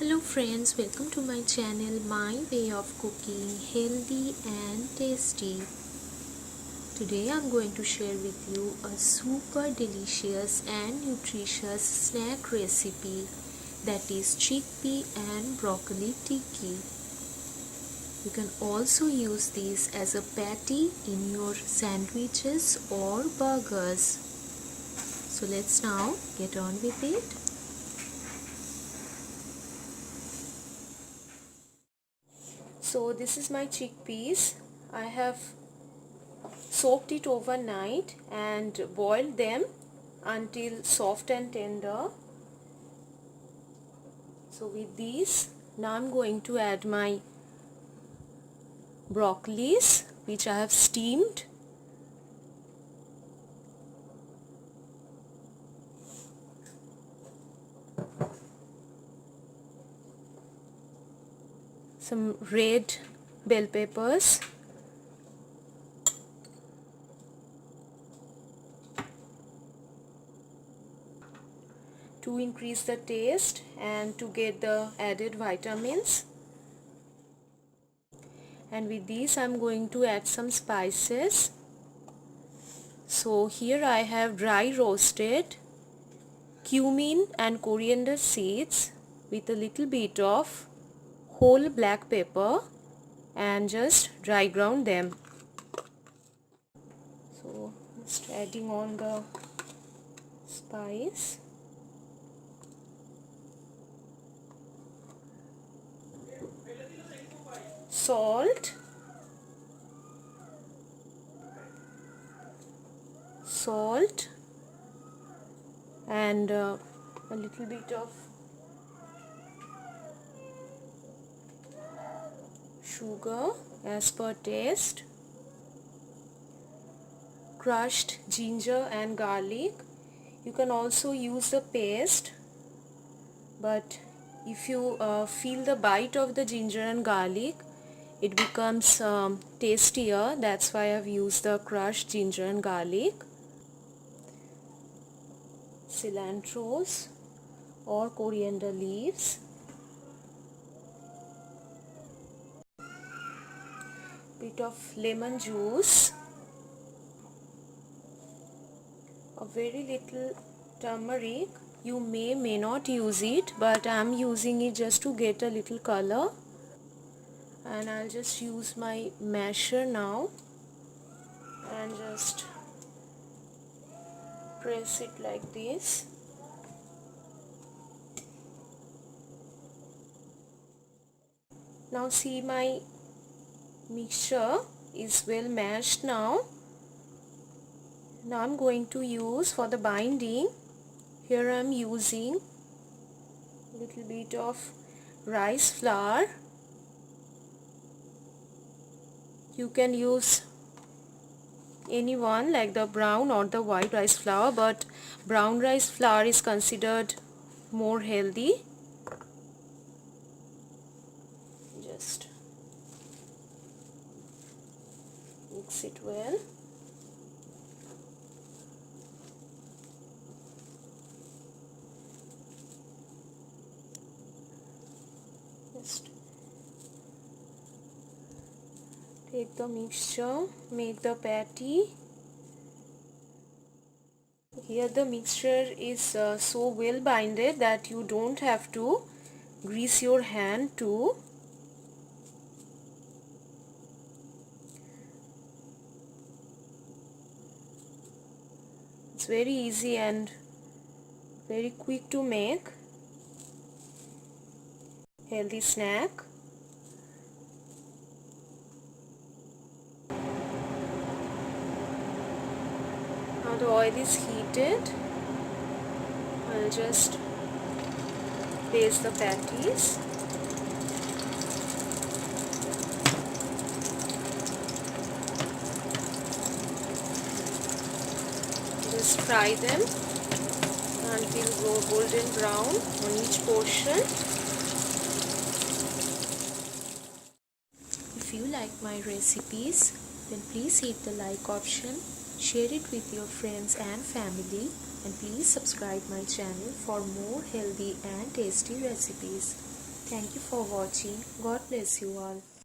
Hello friends, welcome to my channel My Way of Cooking Healthy and Tasty. Today I'm going to share with you a super delicious and nutritious snack recipe that is chickpea and broccoli tikki. You can also use this as a patty in your sandwiches or burgers. So let's now get on with it. So this is my chickpeas. I have soaked it overnight and boiled them until soft and tender. So with these, now I'm going to add my broccolis which I have steamed. Some red bell peppers, to increase the taste and to get the added vitamins. And with these I'm going to add some spices. So here I have dry roasted cumin and coriander seeds with a little bit of whole black pepper and just dry ground them. So just adding on the spice. Salt, and a little bit of sugar as per taste, crushed ginger and garlic. You can also use the paste, but if you feel the bite of the ginger and garlic, it becomes tastier. That's why I've used the crushed ginger and garlic. Cilantros or coriander leaves, bit of lemon juice, a very little turmeric. You may not use it, but I'm using it just to get a little color. And I'll just use my masher now and just press it like this. Now see, my mixture is well mashed now. Now I'm going to use for the binding. Here I'm using a little bit of rice flour. You can use any one, like the brown or the white rice flour, but brown rice flour is considered more healthy. Just mix it well. Just take the mixture, make the patty. Here the mixture is so well binded that you don't have to grease your hand too. It's very easy and very quick to make. Healthy snack. Now the oil is heated. I'll just place the patties. Just fry them until golden brown on each portion. If you like my recipes, then please hit the like option, share it with your friends and family, and please subscribe my channel for more healthy and tasty recipes. Thank you for watching. God bless you all.